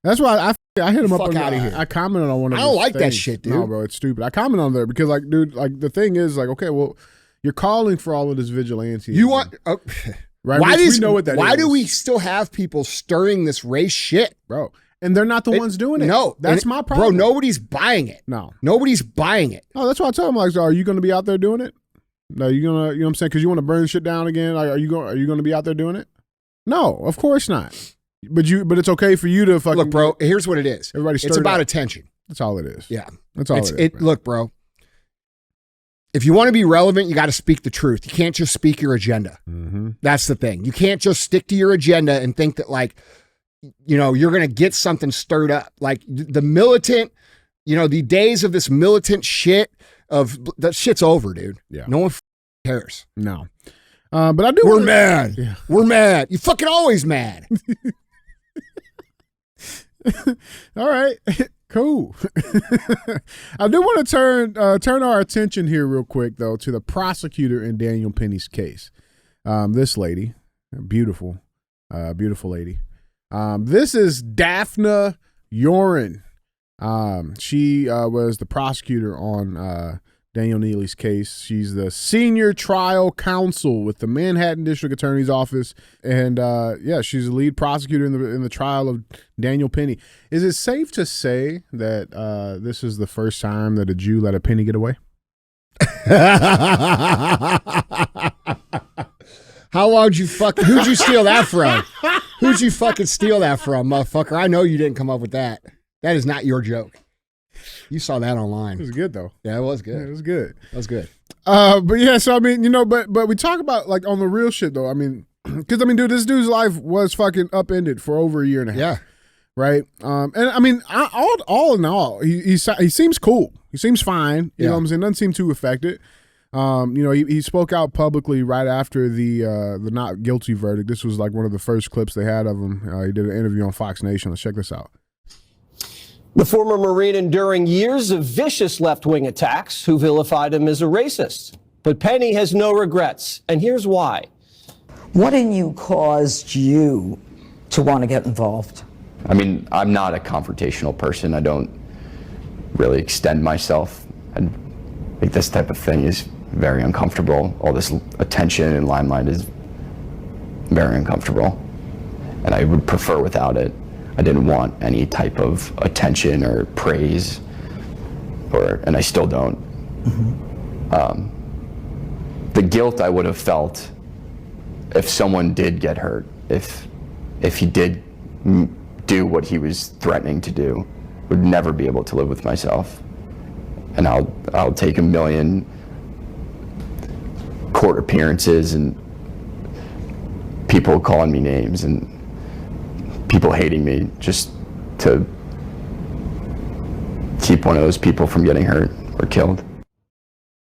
That's why I hit him up Fuck on outta here. I commented on one of I his don't like that things. shit, dude. No, bro, it's stupid. I commented on there because, like, dude, like, the thing is, like, okay, well, you're calling for all of this vigilante. You want right? Why we know what that why is. do we still have people stirring this race shit, bro? And they're not the ones doing it. No, that's my problem, bro. Nobody's buying it. No, nobody's buying it. No, that's why I tell them, like, so are you going to be out there doing it? No, you gonna, you know what I'm saying? Because you want to burn shit down again. Like, are you going to be out there doing it? No, of course not. But it's okay for you to fucking look, bro. Here's what it is. It's about attention. That's all it is. Yeah, that's all it is. Look, bro. If you want to be relevant, you got to speak the truth. You can't just speak your agenda. Mm-hmm. That's the thing. You can't just stick to your agenda and think that, like, you know, you're going to get something stirred up. Like the militant, you know, the days of this militant shit that shit's over, dude. Yeah. No one cares. No. But I do. We're mad. Yeah. We're mad. You fucking always mad. All right. Cool. I do want to turn our attention here real quick, though, to the prosecutor in Daniel Penny's case. This lady, beautiful lady. This is Daphne Yoren. She was the prosecutor on Daniel Neely's case. She's the senior trial counsel with the Manhattan District Attorney's Office, and she's the lead prosecutor in the trial of Daniel Penny. Is it safe to say that this is the first time that a Jew let a penny get away? How long'd you who'd you steal that from? Who'd you fucking steal that from, motherfucker? I know you didn't come up with that. That is not your joke. You saw that online. It was good, though. Yeah, it was good. Yeah, it was good. That was good. But yeah, so I mean, you know, but we talk about, like, on the real shit, though. I mean, because I mean, dude, this dude's life was fucking upended for over a year and a half. Yeah. Right. And I mean, all in all, he seems cool. He seems fine. You know what I'm saying? Doesn't seem too affected. He spoke out publicly right after the not guilty verdict. This was like one of the first clips they had of him. He did an interview on Fox Nation. Let's check this out. The former Marine enduring years of vicious left-wing attacks who vilified him as a racist. But Penny has no regrets, and here's why. What in you caused you to want to get involved? I mean, I'm not a confrontational person. I don't really extend myself. I think this type of thing is very uncomfortable. All this attention and limelight is very uncomfortable, and I would prefer without it. I didn't want any type of attention or praise, and I still don't. Mm-hmm. The guilt I would have felt if someone did get hurt, if he did do what he was threatening to do, would never be able to live with myself. And I'll take 1 million court appearances and people calling me names and people hating me just to keep one of those people from getting hurt or killed.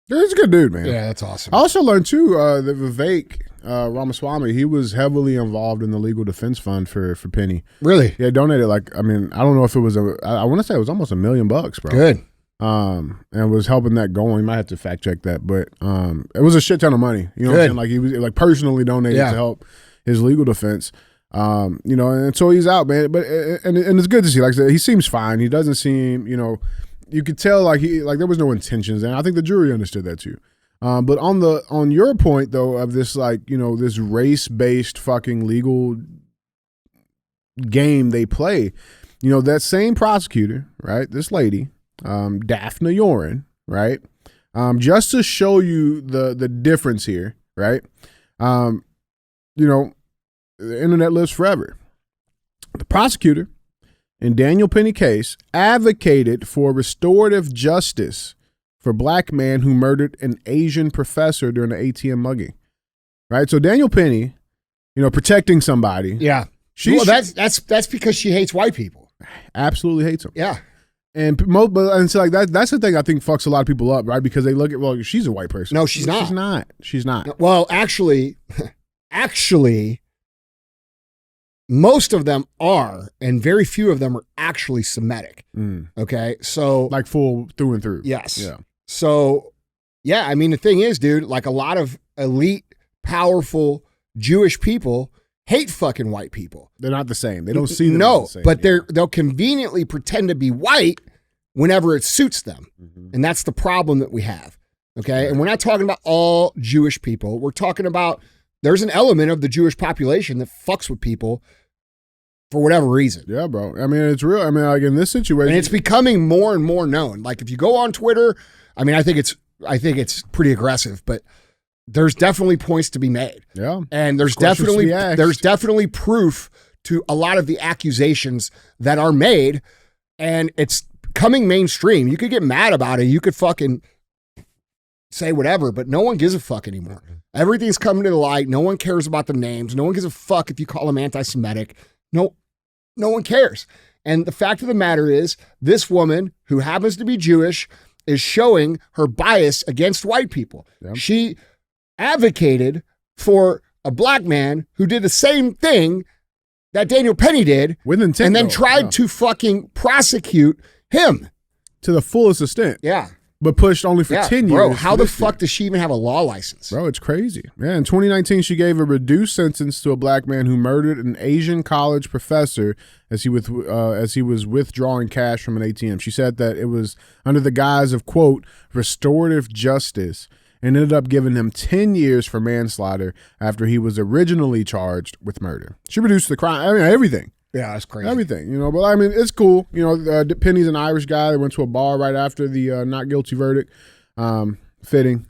He's a good dude, man. Yeah, that's awesome. I also learned too that Vivek Ramaswamy, he was heavily involved in the legal defense fund for Penny. Really? Yeah, donated I don't know if it was I want to say it was almost $1 million, bro. Good. And was helping that going. Might have to fact check that, but it was a shit ton of money. You know what I'm saying? Like he was personally donated to help his legal defense. And so he's out, man. But and it's good to see. Like I said, he seems fine. He doesn't seem, you could tell like there was no intentions, and I think the jury understood that too. But on your point though of this this race-based fucking legal game they play, that same prosecutor, right? This lady, Daphne Yoren, right? Just to show you the difference here, right? The internet lives forever. The prosecutor in Daniel Penny case advocated for restorative justice for black man who murdered an Asian professor during an ATM mugging. Right? So Daniel Penny, protecting somebody. Yeah. That's because she hates white people. Absolutely hates them. Yeah. And so like that's the thing I think fucks a lot of people up, right? Because they look at, she's a white person. No, she's not. She's not. Well, actually, most of them are, and very few of them are actually Semitic. Okay, so like full through and through. Yes. Yeah. So, yeah, I mean, the thing is, dude, like a lot of elite, powerful Jewish people hate fucking white people. They're not the same. They don't see them as the same. But they'll conveniently pretend to be white whenever it suits them. Mm-hmm. And that's the problem that we have. Okay. Right. And we're not talking about all Jewish people. We're talking about there's an element of the Jewish population that fucks with people for whatever reason. Yeah, bro. I mean, it's real. I mean, like in this situation, and it's becoming more and more known. Like if you go on Twitter, I mean, I think it's pretty aggressive, but there's definitely points to be made. Yeah. And there's definitely proof to a lot of the accusations that are made, and it's coming mainstream. You could get mad about it. You could fucking say whatever, but no one gives a fuck anymore. Everything's coming to the light. No one cares about the names. No one gives a fuck if you call them anti-Semitic. No one cares. And the fact of the matter is, this woman who happens to be Jewish is showing her bias against white people. Yep. She advocated for a black man who did the same thing that Daniel Penny did with intent, and then tried to fucking prosecute him to the fullest extent. Yeah. But pushed only for 10 years. Bro, how the fuck does she even have a law license? Bro, it's crazy. Yeah, in 2019, she gave a reduced sentence to a black man who murdered an Asian college professor as he was withdrawing cash from an ATM. She said that it was under the guise of, quote, restorative justice, and ended up giving him 10 years for manslaughter after he was originally charged with murder. She reduced the crime, I mean, everything. Yeah, that's crazy. Everything, but I mean, it's cool. Penny's an Irish guy that went to a bar right after the not guilty verdict. Fitting,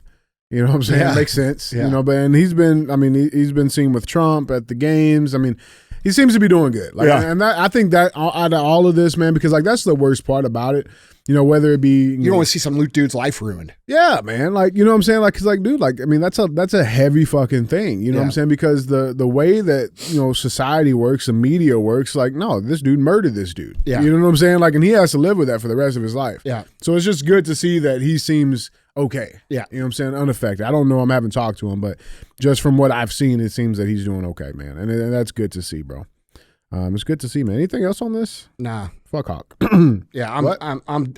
you know what I'm saying? Yeah. It makes sense, Yeah. but he's been seen with Trump at the games. I mean, he seems to be doing good. Like, Yeah. and I think that out of all of this, man, because like that's the worst part about it. Whether it be you don't want to see some dude's life ruined. Yeah, man. Like, you know what I'm saying? Like, cause like, dude, like, I mean, that's a heavy fucking thing. You know what I'm saying? Because the way that, society works, the media works, like, no, this dude murdered this dude. Yeah. You know what I'm saying? Like, and he has to live with that for the rest of his life. Yeah. So it's just good to see that he seems okay. Yeah. You know what I'm saying? Unaffected. I don't know him, I haven't talked to him, but just from what I've seen, it seems that he's doing okay, man. And that's good to see, bro. It's good to see, man. Anything else on this? Nah. Fuck Hawk. Yeah,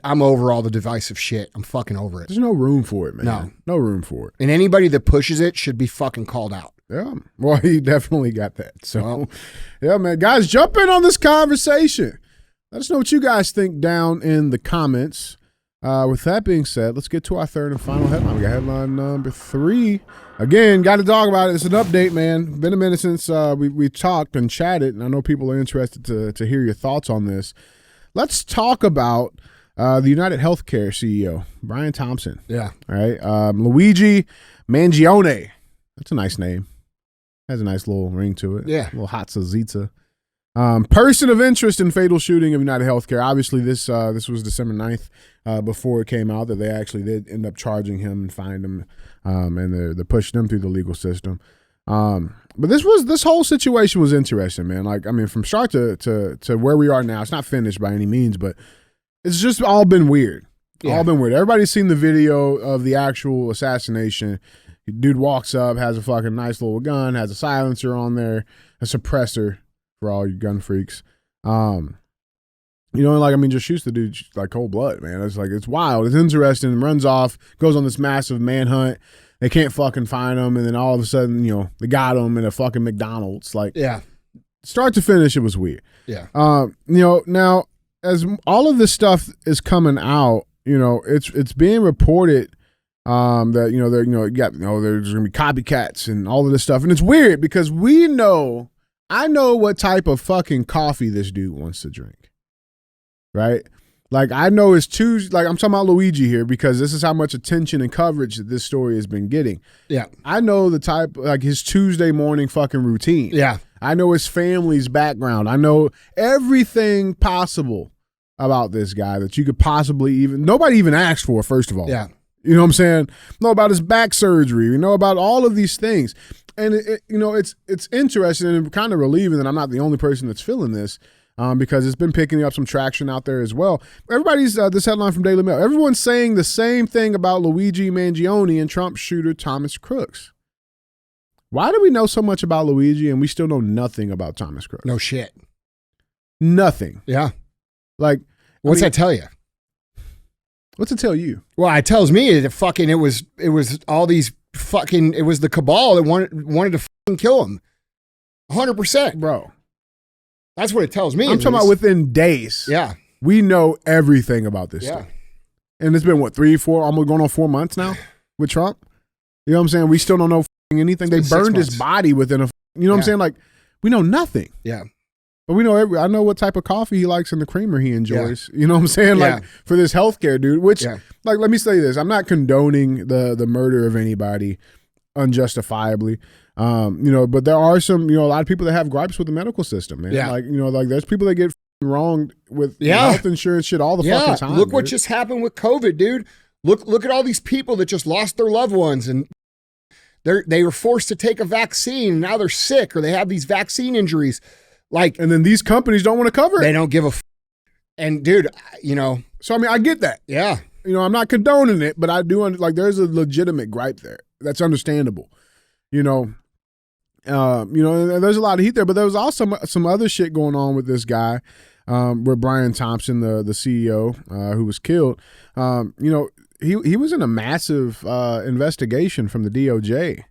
I'm over all the divisive shit. I'm fucking over it. There's no room for it, man. No. No room for it. And anybody that pushes it should be fucking called out. Yeah. Well, he definitely got that. So, yeah, man. Guys, jump in on this conversation. Let us know what you guys think down in the comments. With that being said, let's get to our third and final headline. We got headline number 3. Again, got to talk about it. It's an update, man. Been a minute since we talked and chatted, and I know people are interested to hear your thoughts on this. Let's talk about the UnitedHealthcare CEO, Brian Thompson. Yeah. All right. Luigi Mangione. That's a nice name. Has a nice little ring to it. Yeah. A little hot zita. Person of interest in fatal shooting of UnitedHealthcare. Obviously, this was December 9th before it came out that they actually did end up charging him and fined him, and they're pushing him through the legal system. But this whole situation was interesting, man. Like, I mean, from start to where we are now, it's not finished by any means, but it's just all been weird. Yeah. All been weird. Everybody's seen the video of the actual assassination. Dude walks up, has a fucking nice little gun, has a silencer on there, a suppressor for all you gun freaks. Like, I mean, just shoots the dude like cold blood, man. It's like, it's wild. It's interesting. Runs off, goes on this massive manhunt. They can't fucking find him. And then all of a sudden, they got him in a fucking McDonald's. Like, yeah, start to finish, it was weird. Yeah. Now as all of this stuff is coming out, it's being reported that, there's going to be copycats and all of this stuff. And it's weird because I know what type of fucking coffee this dude wants to drink. Right? Like, I know it's Tuesday. Like, I'm talking about Luigi here because this is how much attention and coverage that this story has been getting. Yeah. I know the type, like his Tuesday morning fucking routine. Yeah. I know his family's background. I know everything possible about this guy that you could possibly nobody even asked for, first of all. Yeah. You know what I'm saying? Know about his back surgery. We know about all of these things. And, it's interesting and kind of relieving that I'm not the only person that's feeling this. Because it's been picking up some traction out there as well. Everybody's, this headline from Daily Mail, everyone's saying the same thing about Luigi Mangione and Trump shooter Thomas Crooks. Why do we know so much about Luigi and we still know nothing about Thomas Crooks? No shit. Nothing. Yeah. Like, what's that tell you? What's it tell you? Well, it tells me that it was all these fucking, it was the cabal that wanted to fucking kill him. 100%. Bro. That's what it tells me. I'm talking about within days. Yeah. We know everything about this stuff. And it's been, 3, 4, almost going on 4 months now with Trump? You know what I'm saying? We still don't know anything. They burned his body within what I'm saying? Like, we know nothing. Yeah. But we know I know what type of coffee he likes and the creamer he enjoys. Yeah. You know what I'm saying? Yeah. Like, for this healthcare dude, which, like, let me say this. I'm not condoning the murder of anybody unjustifiably. But there are some, a lot of people that have gripes with the medical system, man. Yeah. Like, there's people that get wronged with health insurance shit all the fucking time. Look what just happened with COVID, dude. Look at all these people that just lost their loved ones and they were forced to take a vaccine and now they're sick or they have these vaccine injuries. Like, and then these companies don't want to cover it. They don't give a and dude, So, I mean, I get that. Yeah. I'm not condoning it, but I do, there's a legitimate gripe there. That's understandable. And there's a lot of heat there, but there was also some other shit going on with this guy, with Brian Thompson, the CEO, who was killed. He was in a massive investigation from the DOJ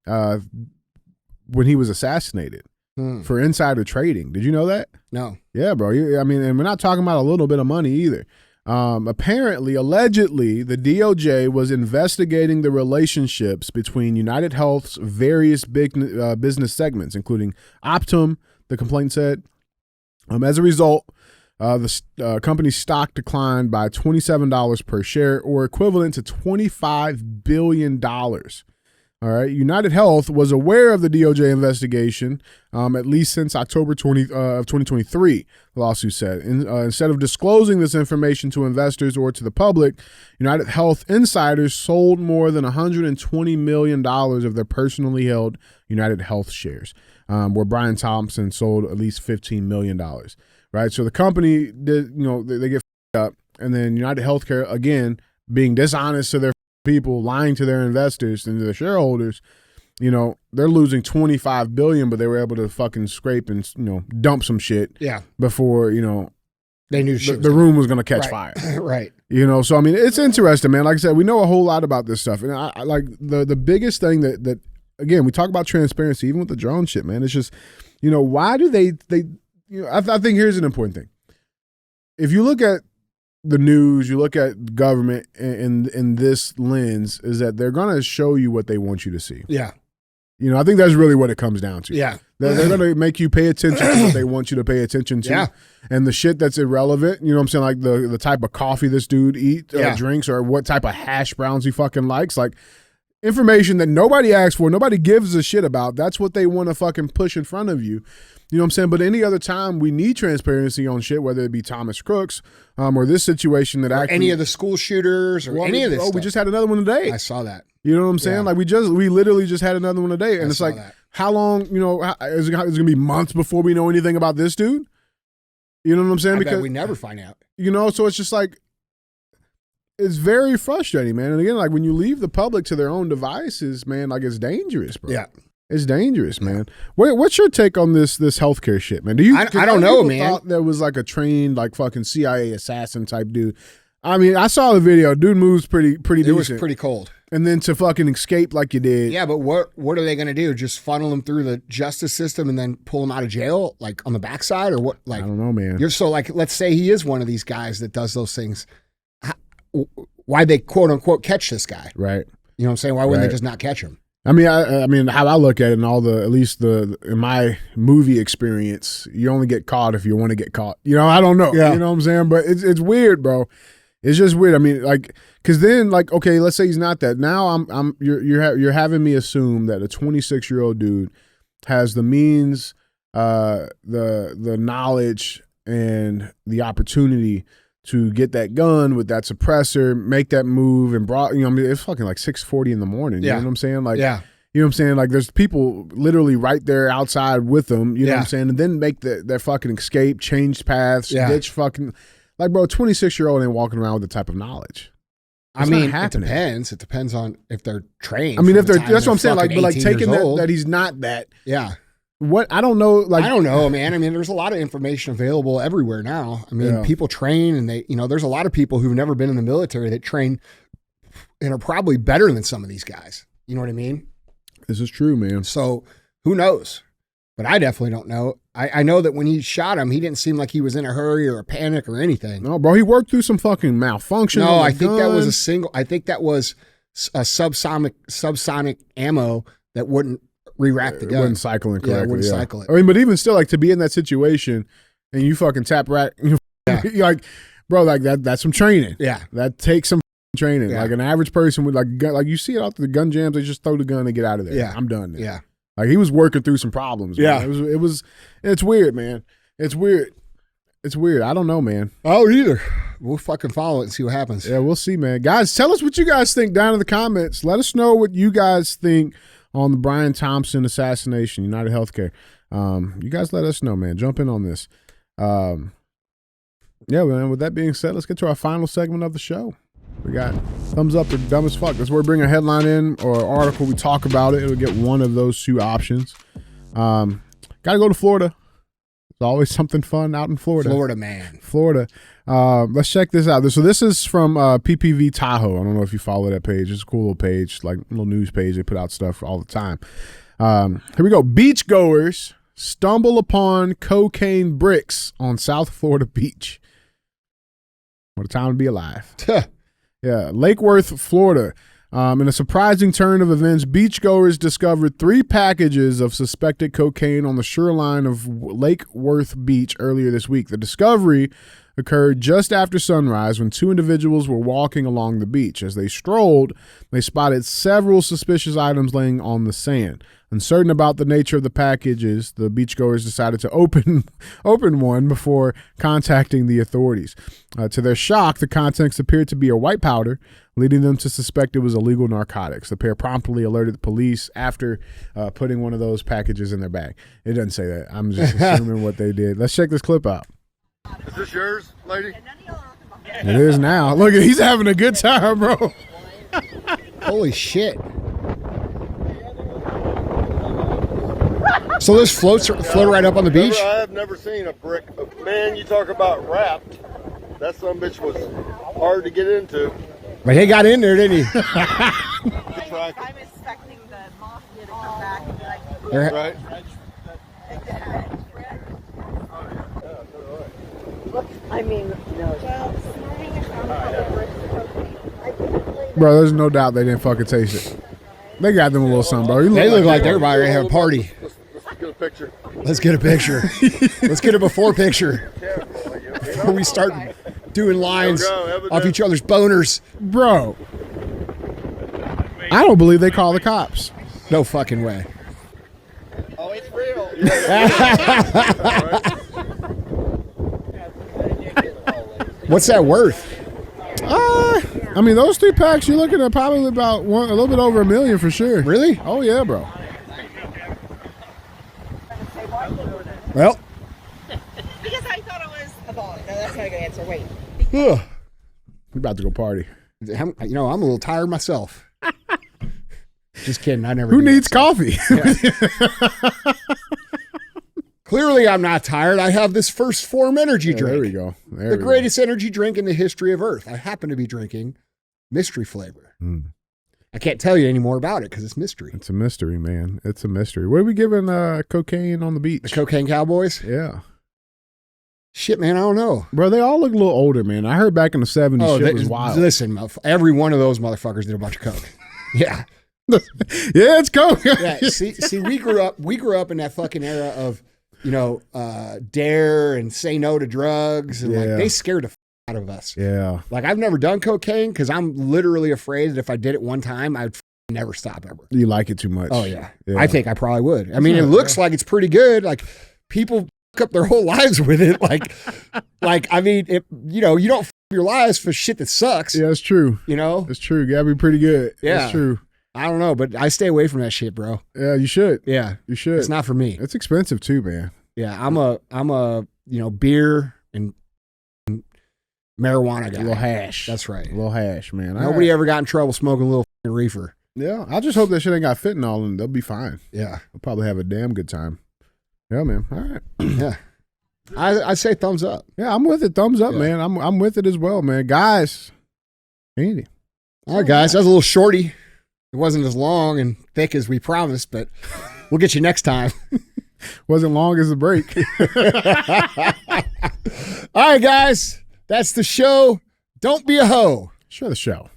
when he was assassinated for insider trading. Did you know that? No. Yeah, bro. And we're not talking about a little bit of money either. Allegedly, the DOJ was investigating the relationships between UnitedHealth's various big business segments, including Optum, the complaint said. As a result, the company's stock declined by $27 per share, or equivalent to $25 billion. All right. UnitedHealth was aware of the DOJ investigation at least since October 2023, the lawsuit said. Instead of disclosing this information to investors or to the public, UnitedHealth insiders sold more than $120 million of their personally held UnitedHealth shares, where Brian Thompson sold at least $15 million. Right. So the company did, they get up, and then UnitedHealthcare, again, being dishonest to their people lying to their investors and to their shareholders. You know, they're losing $25 billion, but they were able to fucking scrape and, you know, dump some shit. Yeah. Before, you know, they knew the room was going to catch fire. Right. You know, so I mean, it's interesting, man. Like I said, we know a whole lot about this stuff, and I like the biggest thing that again, we talk about transparency, even with the drone shit, man. It's just, you know, why do they you know, I think here's an important thing. If you look at the news, you look at government in this lens, is that they're going to show you what they want you to see. Yeah. You know, I think that's really what it comes down to. Yeah. They're going to make you pay attention to what they want you to pay attention to. Yeah. And the shit that's irrelevant, you know what I'm saying? Like the type of coffee this dude drinks, or what type of hash browns he fucking likes. Like, information that nobody asks for, nobody gives a shit about. That's what they want to fucking push in front of you. You know what I'm saying? But any other time we need transparency on shit, whether it be Thomas Crooks or this situation that actually any of the school shooters or any of this stuff. We just had another one today. I saw that. You know what I'm saying? Yeah. Like we literally just had another one today. And it's like, how long, you know, is it going to be months before we know anything about this dude? You know what I'm saying? I bet we never find out. You know, so it's just like, it's very frustrating, man. And again, like when you leave the public to their own devices, man, like it's dangerous, bro. Yeah. It's dangerous, man. What's your take on this healthcare shit, man? Do you? I don't know, man. Thought there was like a trained, like fucking CIA assassin type dude. I mean, I saw the video. Dude moves pretty decent. It was pretty cold. And then to fucking escape like you did. Yeah, but what are they going to do? Just funnel them through the justice system and then pull them out of jail, like on the backside, or what? Like, I don't know, man. You're so like, let's say he is one of these guys that does those things. Why'd they quote unquote catch this guy? Right. You know what I'm saying? Why wouldn't they just not catch him? I mean, I mean, how I look at it, and at least in my movie experience, you only get caught if you want to get caught. You know, I don't know. Yeah. You know what I'm saying? But it's weird, bro. It's just weird. I mean, like, because then, like, okay, let's say he's not that. Now you're having me assume that a 26-year-old dude has the means, the knowledge, and the opportunity to get that gun with that suppressor, make that move, and I mean, it's fucking like 6:40 in the morning. You know what I'm saying? Like, yeah. You know what I'm saying? Like, there's people literally right there outside with them. You know what I'm saying? And then make that fucking escape, change paths, ditch fucking. Like, bro, a 26-year-old ain't walking around with the type of knowledge. I mean, it depends. It depends on if they're trained. I mean, if that's what I'm saying. Like, but like taking that he's not that. Yeah. What? I don't know. Like, I don't know, man. I mean, there's a lot of information available everywhere now. I mean, people train, and there's a lot of people who've never been in the military that train and are probably better than some of these guys. You know what I mean? This is true, man. So who knows? But I definitely don't know. I know that when he shot him, he didn't seem like he was in a hurry or a panic or anything. No, bro, he worked through some fucking malfunction. No, I think that was I think that was a subsonic ammo that wouldn't re-rack the gun. It wasn't cycling correctly. Yeah, it wouldn't cycle it. I mean, but even still, like, to be in that situation and you fucking tap rack, you're like, bro, like that's some training. Yeah. That takes some training. Yeah. Like an average person would like you see it out the gun jams, they just throw the gun and get out of there. Yeah. I'm done now. Yeah. Like, he was working through some problems. Man. Yeah. It's weird, man. It's weird. It's weird. I don't know, man. Oh, either. We'll fucking follow it and see what happens. Yeah, we'll see, man. Guys, tell us what you guys think down in the comments. Let us know what you guys think on the Brian Thompson assassination, UnitedHealthcare. You guys let us know, man. Jump in on this. Yeah, man, with that being said, let's get to our final segment of the show. We got thumbs up or dumb as fuck. That's where we bring a headline in or article. We talk about it. It'll get one of those two options. Got to go to Florida. There's always something fun out in Florida. Florida, man. Florida. Let's check this out. So this is from PPV Tahoe. I don't know if you follow that page. It's a cool little page, like a little news page. They put out stuff all the time. Here we go. Beachgoers stumble upon cocaine bricks on South Florida beach. What a time to be alive. Yeah, Lake Worth, Florida. In a surprising turn of events, beachgoers discovered 3 packages of suspected cocaine on the shoreline of Lake Worth Beach earlier this week. The discovery occurred just after sunrise when 2 individuals were walking along the beach. As they strolled, they spotted several suspicious items laying on the sand. Uncertain about the nature of the packages, the beachgoers decided to open one before contacting the authorities. To their shock, the contents appeared to be a white powder, leading them to suspect it was illegal narcotics. The pair promptly alerted the police after putting one of those packages in their bag. It doesn't say that. I'm just assuming what they did. Let's check this clip out. Is this yours, lady? It is now. Look, he's having a good time, bro. Holy shit. So those float right up on the beach? I have never seen a brick. Man, you talk about wrapped. That son bitch was hard to get into. But he got in there, didn't he? I'm expecting the mafia to come back and be like, right. Look, I mean, no. Bro, there's no doubt they didn't fucking taste it. They got them a little something, bro. They look like everybody ready to have a party. Let's get a picture. Let's get a picture. Let's get a before picture. Before we start doing lines off each other's boners. Bro. I don't believe they call the cops. No fucking way. Oh, it's real. What's that worth? I mean, those 3 packs, you're looking at probably about a little bit over $1 million for sure. Really? Oh, yeah, bro. Well. Because I thought it was a ball. No, that's not a good answer. Wait. We're about to go party. I'm a little tired myself. Just kidding. I never. Who needs coffee? Yeah. Clearly, I'm not tired. I have this First Form energy drink. There we go. The greatest energy drink in the history of Earth. I happen to be drinking mystery flavor. I can't tell you any more about it because it's mystery. It's a mystery, man. It's a mystery. What are we giving cocaine on the beach? The Cocaine Cowboys? Yeah. Shit, man, I don't know. Bro, they all look a little older, man. I heard back in the 70s shit was wild. Listen, every one of those motherfuckers did a bunch of coke. Yeah. Yeah, it's coke. Yeah, see, we grew up in that fucking era of, dare and say no to drugs. And like they scared the out of us. Yeah. Like I've never done cocaine because I'm literally afraid that if I did it one time, I'd never stop ever. You like it too much. Oh, yeah. I think I probably would. I mean, it looks like it's pretty good. Like people fuck up their whole lives with it. I mean, you don't fuck your lives for shit that sucks. Yeah, it's true. It's true. You gotta be pretty good. Yeah. It's true. I don't know, but I stay away from that shit, bro. Yeah, you should. Yeah. You should. It's not for me. It's expensive too, man. Yeah, I'm a beer and marijuana guy. A little hash. That's right. A little hash, man. Nobody ever got in trouble smoking a little reefer. Yeah, I just hope that shit ain't got fentanyl and they'll be fine. Yeah. They'll probably have a damn good time. Yeah, man. All right. Yeah. I say thumbs up. Yeah, I'm with it. Thumbs up, man. I'm with it as well, man. Guys. Andy. All right, guys. That was a little shorty. It wasn't as long and thick as we promised, but we'll get you next time. Wasn't long as the break. All right, guys. That's the show. Don't be a hoe. Share the show.